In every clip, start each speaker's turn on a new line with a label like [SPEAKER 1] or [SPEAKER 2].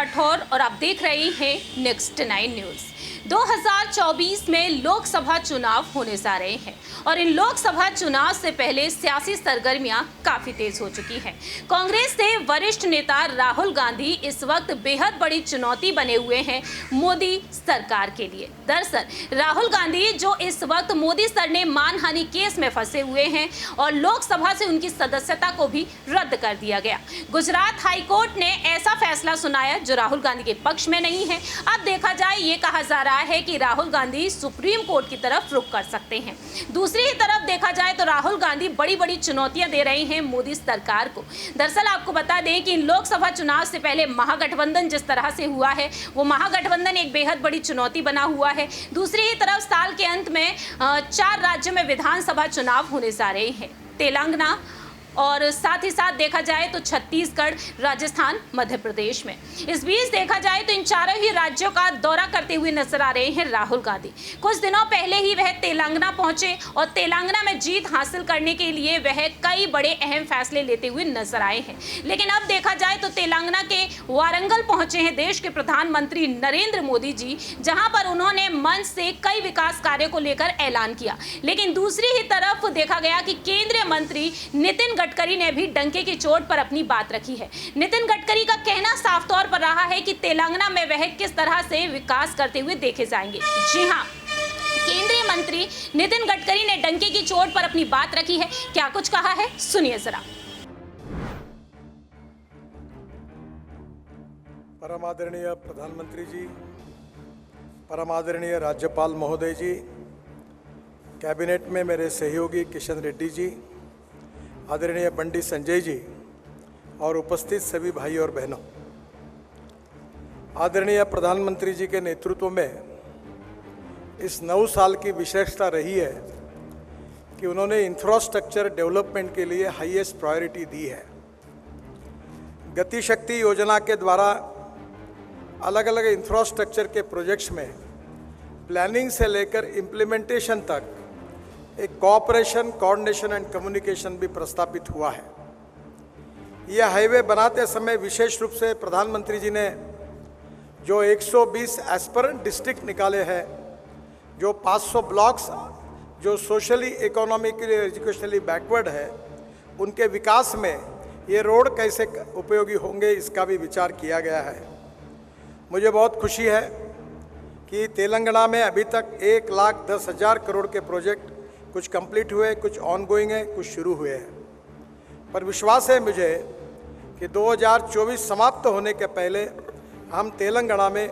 [SPEAKER 1] राठौर और आप देख रहे हैं नेक्स्ट 9 न्यूज। 2024 में लोकसभा चुनाव होने जा रहे हैं और इन लोकसभा चुनाव से पहले सियासी सरगर्मियां काफी तेज हो चुकी हैं। कांग्रेस के वरिष्ठ नेता राहुल गांधी इस वक्त बेहद बड़ी चुनौती बने हुए हैं मोदी सरकार के लिए। दरअसल राहुल गांधी जो इस वक्त मोदी सर ने मानहानि केस में फंसे हुए हैं और लोकसभा से उनकी सदस्यता को भी रद्द कर दिया गया। गुजरात हाईकोर्ट ने ऐसा फैसला सुनाया जो राहुल गांधी के पक्ष में नहीं है। अब देखा जाए, ये कहा जा रहा है कि राहुल गांधी सुप्रीम कोर्ट की तरफ रुख कर सकते हैं। दूसरी ही तरफ देखा जाए तो राहुल गांधी बड़ी बड़ी चुनौतियां दे रहे हैं मोदी सरकार को। दरअसल आपको बता दें कि लोकसभा चुनाव से पहले महागठबंधन जिस तरह से हुआ है, वो महागठबंधन एक बेहद बड़ी चुनौती बना हुआ है। दूसरी ही तरफ साल के अंत में 4 राज्यों में विधानसभा चुनाव होने जा रहे हैं, तेलंगाना और साथ ही साथ देखा जाए तो छत्तीसगढ़, राजस्थान, मध्य प्रदेश में। इस बीच देखा जाए तो इन चारों ही राज्यों का दौरा करते हुए नजर आ रहे हैं राहुल गांधी। कुछ दिनों पहले ही वह तेलंगाना पहुंचे और तेलंगाना में जीत हासिल करने के लिए वह कई बड़े अहम फैसले लेते हुए नजर आए हैं। लेकिन अब देखा जाए तो तेलंगाना के वारंगल पहुंचे हैं देश के प्रधानमंत्री नरेंद्र मोदी जी, जहां पर उन्होंने मंच से कई विकास कार्यों को लेकर ऐलान किया। लेकिन दूसरी ही तरफ देखा गया कि केंद्रीय मंत्री नितिन गडकरी ने भी डंके की चोट पर अपनी बात रखी है। नितिन गडकरी का कहना साफ तौर पर रहा है कि तेलंगाना में वह किस तरह से विकास करते हुए देखे जाएंगे। जी हां, केंद्रीय मंत्री नितिन गडकरी ने डंके की चोट पर अपनी बात रखी है। क्या कुछ कहा है, सुनिए जरा।
[SPEAKER 2] परम आदरणीय प्रधानमंत्री जी, परम आदरणीय राज्यपाल महोदय जी, कैबिनेट में मेरे सहयोगी किशन रेड्डी जी, आदरणीय बंडी संजय जी और उपस्थित सभी भाई और बहनों, आदरणीय प्रधानमंत्री जी के नेतृत्व में इस 9 साल की विशेषता रही है कि उन्होंने इंफ्रास्ट्रक्चर डेवलपमेंट के लिए हाईएस्ट प्रायोरिटी दी है। गति शक्ति योजना के द्वारा अलग अलग इंफ्रास्ट्रक्चर के प्रोजेक्ट्स में प्लानिंग से लेकर इम्प्लीमेंटेशन तक एक कोऑपरेशन, कोऑर्डिनेशन एंड कम्युनिकेशन भी प्रस्तापित हुआ है। यह हाईवे बनाते समय विशेष रूप से प्रधानमंत्री जी ने जो 120 एस्पिरेंट डिस्ट्रिक्ट निकाले हैं, जो 500 ब्लॉक्स जो सोशली, इकोनॉमिकली, एजुकेशनली बैकवर्ड है, उनके विकास में ये रोड कैसे उपयोगी होंगे, इसका भी विचार किया गया है। मुझे बहुत खुशी है कि तेलंगाना में अभी तक 1,10,000 करोड़ के प्रोजेक्ट कुछ कंप्लीट हुए, कुछ ऑनगोइंग है, कुछ शुरू हुए हैं। पर विश्वास है मुझे कि 2024 समाप्त होने के पहले हम तेलंगाना में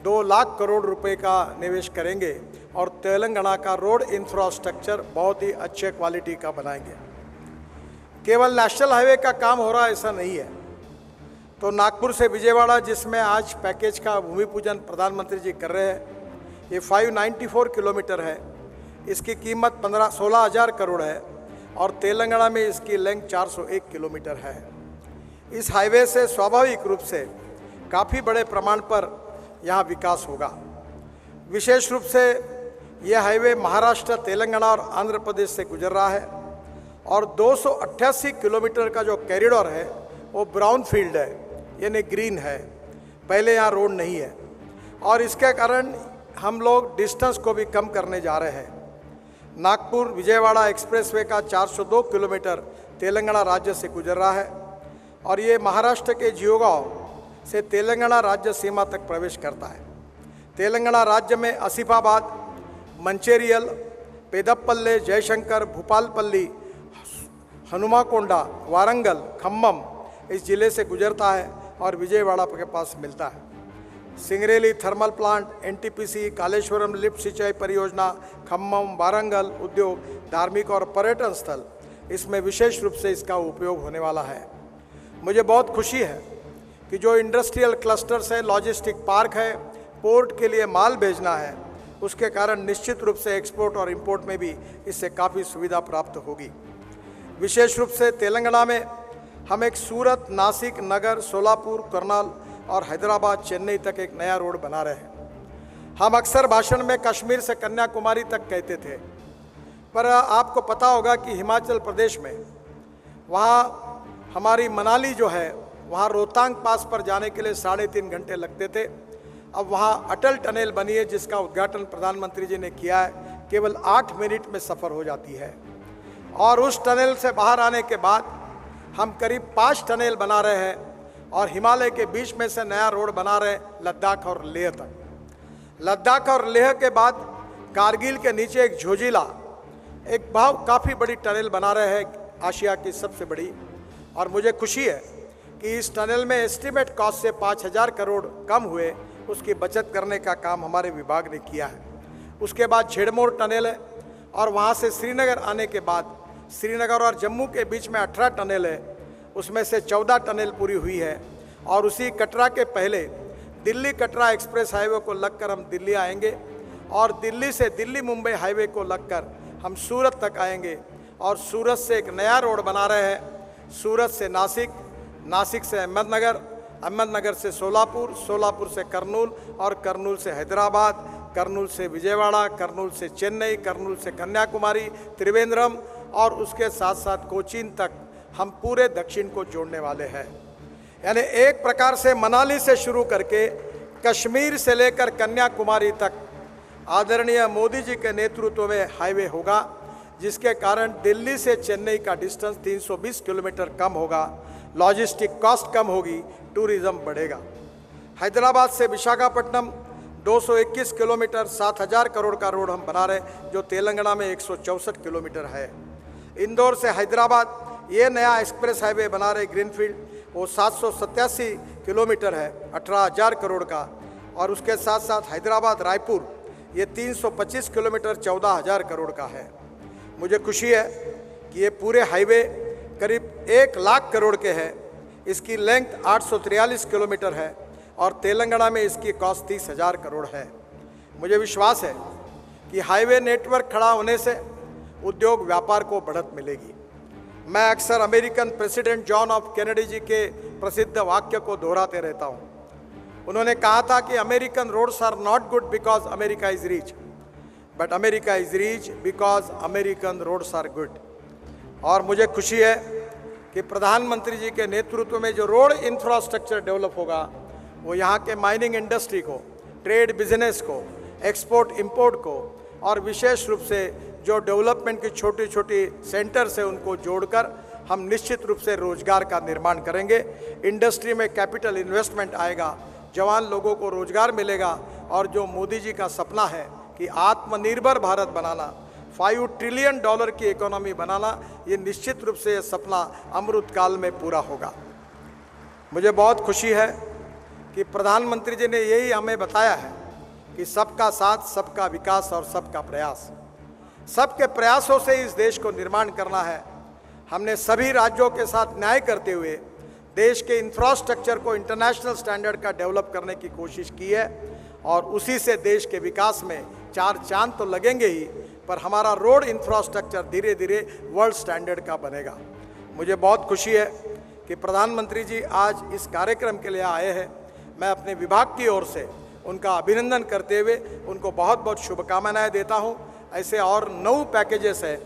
[SPEAKER 2] 2 लाख करोड़ रुपए का निवेश करेंगे और तेलंगाना का रोड इंफ्रास्ट्रक्चर बहुत ही अच्छे क्वालिटी का बनाएंगे। केवल नेशनल हाईवे का काम हो रहा ऐसा नहीं है। तो नागपुर से विजयवाड़ा, जिसमें आज पैकेज का भूमि पूजन प्रधानमंत्री जी कर रहे हैं, ये 594 किलोमीटर है। इसकी कीमत 16,000 करोड़ है और तेलंगाना में इसकी लेंथ 401 किलोमीटर है। इस हाईवे से स्वाभाविक रूप से काफ़ी बड़े प्रमाण पर यहाँ विकास होगा। विशेष रूप से यह हाईवे महाराष्ट्र, तेलंगाना और आंध्र प्रदेश से गुजर रहा है और 288 किलोमीटर का जो कॉरिडोर है वो ब्राउन फील्ड है, यानी ग्रीन है। पहले यहाँ रोड नहीं है और इसके कारण हम लोग डिस्टेंस को भी कम करने जा रहे हैं। नागपुर विजयवाड़ा एक्सप्रेसवे का 402 किलोमीटर तेलंगाना राज्य से गुजर रहा है और ये महाराष्ट्र के जियोगांव से तेलंगाना राज्य सीमा तक प्रवेश करता है। तेलंगाना राज्य में आसिफाबाद, मंचेरियल, पेदप्पल्ले, जयशंकर, भूपालपल्ली, हनुमाकोंडा, वारंगल, खम्मम इस जिले से गुजरता है और विजयवाड़ा के पास मिलता है। Singareni thermal plant, NTPC, Kaleshwaram lift सिंचाई परियोजना, खम्मम, वारंगल उद्योग, धार्मिक और पर्यटन स्थल, इसमें विशेष रूप से इसका उपयोग होने वाला है। मुझे बहुत खुशी है कि जो इंडस्ट्रियल क्लस्टर्स है, लॉजिस्टिक पार्क है, पोर्ट के लिए माल भेजना है, उसके कारण निश्चित रूप से एक्सपोर्ट और इंपोर्ट में भी इससे काफ़ी सुविधा प्राप्त होगी। विशेष रूप से तेलंगाना में हम एक सूरत, नासिक, नगर, सोलापुर, करनाल और हैदराबाद, चेन्नई तक एक नया रोड बना रहे हैं। हम अक्सर भाषण में कश्मीर से कन्याकुमारी तक कहते थे, पर आपको पता होगा कि हिमाचल प्रदेश में वहाँ हमारी मनाली जो है वहाँ रोहतांग पास पर जाने के लिए 3.5 घंटे लगते थे। अब वहाँ अटल टनल बनी है जिसका उद्घाटन प्रधानमंत्री जी ने किया है, केवल 8 मिनट में सफ़र हो जाती है। और उस टनल से बाहर आने के बाद हम करीब 5 टनल बना रहे हैं और हिमालय के बीच में से नया रोड बना रहे हैं लद्दाख और लेह तक। लद्दाख और लेह के बाद कारगिल के नीचे एक झोजिला, एक काफ़ी बड़ी टनल बना रहे हैं, आशिया की सबसे बड़ी। और मुझे खुशी है कि इस टनल में एस्टिमेट कॉस्ट से 5,000 करोड़ कम हुए, उसकी बचत करने का काम हमारे विभाग ने किया है। उसके बाद झेड़मोर टनल है और वहाँ से श्रीनगर आने के बाद श्रीनगर और जम्मू के बीच में 18 टनल है, उसमें से 14 टनल पूरी हुई है। और उसी कटरा के पहले दिल्ली कटरा एक्सप्रेस हाईवे को लगकर हम दिल्ली आएंगे और दिल्ली से दिल्ली मुंबई हाईवे को लगकर हम सूरत तक आएंगे। और सूरत से एक नया रोड बना रहे हैं, सूरत से नासिक, नासिक से अहमदनगर, अहमदनगर से सोलापुर, सोलापुर से करनूल और करनूल से हैदराबाद, करनूल से विजयवाड़ा, करनूल से चेन्नई, करनूल से कन्याकुमारी, त्रिवेंद्रम और उसके साथ साथ कोचीन तक हम पूरे दक्षिण को जोड़ने वाले हैं। यानी एक प्रकार से मनाली से शुरू करके कश्मीर से लेकर कन्याकुमारी तक आदरणीय मोदी जी के नेतृत्व में हाईवे होगा, जिसके कारण दिल्ली से चेन्नई का डिस्टेंस 320 किलोमीटर कम होगा, लॉजिस्टिक कॉस्ट कम होगी, टूरिज्म बढ़ेगा। हैदराबाद से विशाखापट्टनम 221 किलोमीटर 7,000 करोड़ का रोड हम बना रहे हैं, जो तेलंगाना में 164 किलोमीटर है। इंदौर से हैदराबाद ये नया एक्सप्रेस हाईवे बना रहे ग्रीनफील्ड, वो 787 किलोमीटर है, 18,000 करोड़ का। और उसके साथ साथ हैदराबाद रायपुर ये 325 किलोमीटर 14,000 करोड़ का है। मुझे खुशी है कि ये पूरे हाईवे करीब 1 लाख करोड़ के हैं। इसकी लेंथ 843 किलोमीटर है और तेलंगाना में इसकी कॉस्ट 30,000 करोड़ है। मुझे विश्वास है कि हाईवे नेटवर्क खड़ा होने से उद्योग व्यापार को बढ़त मिलेगी। मैं अक्सर American president John F Kennedy ji के प्रसिद्ध वाक्य को दोहराते रहता हूँ। उन्होंने कहा था कि American roads are not good because America is rich, but America is rich because American roads are good. और मुझे खुशी है कि प्रधानमंत्री जी के नेतृत्व में जो रोड इंफ्रास्ट्रक्चर डेवलप होगा वो यहाँ के माइनिंग इंडस्ट्री को, ट्रेड बिजनेस को, एक्सपोर्ट इंपोर्ट को और विशेष रूप से जो डेवलपमेंट की छोटी छोटी सेंटर्स है उनको जोड़कर हम निश्चित रूप से रोजगार का निर्माण करेंगे। इंडस्ट्री में कैपिटल इन्वेस्टमेंट आएगा, जवान लोगों को रोजगार मिलेगा और जो मोदी जी का सपना है कि आत्मनिर्भर भारत बनाना, $5 ट्रिलियन की इकोनॉमी बनाना, ये निश्चित रूप से ये सपना अमृत काल में पूरा होगा। मुझे बहुत खुशी है कि प्रधानमंत्री जी ने यही हमें बताया है कि सबका साथ, सबका विकास और सबका प्रयास। सबके प्रयासों से इस देश को निर्माण करना है। हमने सभी राज्यों के साथ न्याय करते हुए देश के इंफ्रास्ट्रक्चर को इंटरनेशनल स्टैंडर्ड का डेवलप करने की कोशिश की है और उसी से देश के विकास में 4 चांद तो लगेंगे ही, पर हमारा रोड इंफ्रास्ट्रक्चर धीरे धीरे वर्ल्ड स्टैंडर्ड का बनेगा। मुझे बहुत खुशी है कि प्रधानमंत्री जी आज इस कार्यक्रम के लिए आए हैं। मैं अपने विभाग की ओर से उनका अभिनंदन करते हुए उनको बहुत बहुत शुभकामनाएं देता हूं। ऐसे और 9 पैकेजेस हैं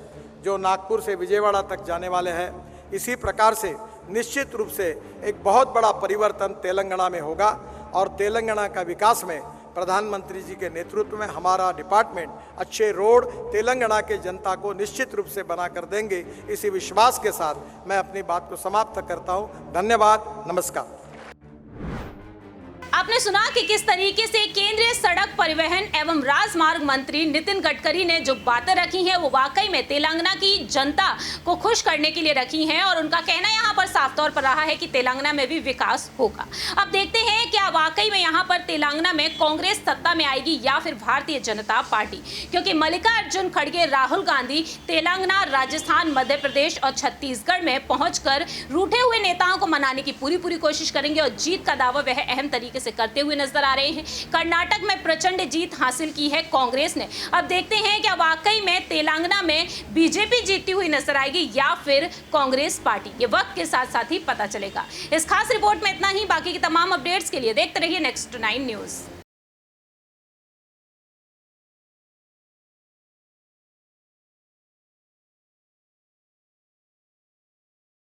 [SPEAKER 2] जो नागपुर से विजयवाड़ा तक जाने वाले हैं। इसी प्रकार से निश्चित रूप से एक बहुत बड़ा परिवर्तन तेलंगाना में होगा और तेलंगाना का विकास में प्रधानमंत्री जी के नेतृत्व में हमारा डिपार्टमेंट अच्छे रोड तेलंगाना के जनता को निश्चित रूप से बना कर देंगे। इसी विश्वास के साथ मैं अपनी बात को समाप्त करता हूं। धन्यवाद, नमस्कार।
[SPEAKER 1] आपने सुना कि किस तरीके से केंद्रीय सड़क परिवहन एवं राजमार्ग मंत्री नितिन गडकरी ने जो बातें रखी हैं वो वाकई में तेलंगाना की जनता को खुश करने के लिए रखी हैं और उनका कहना यहाँ पर साफ तौर पर रहा है कि तेलंगाना में भी विकास होगा। अब देखते हैं क्या वाकई में यहाँ पर तेलंगाना में कांग्रेस सत्ता में आएगी या फिर भारतीय जनता पार्टी, क्योंकि मल्लिकार्जुन खड़गे, राहुल गांधी तेलंगाना, राजस्थान, मध्य प्रदेश और छत्तीसगढ़ में पहुंचकर रूठे हुए नेताओं को मनाने की पूरी कोशिश करेंगे और जीत का दावा वह अहम तरीके से करते हुए नजर आ रहे हैं। कर्नाटक में प्रचंड जीत हासिल की है कांग्रेस ने। अब देखते हैं क्या वाकई में तेलंगाना में बीजेपी जीतती हुई नजर आएगी या फिर कांग्रेस पार्टी। ये वक्त के साथ साथ ही पता चलेगा। इस खास रिपोर्ट में इतना ही। बाकी की तमाम अपडेट्स के लिए देखते रहिए नेक्स्ट 9 न्यूज।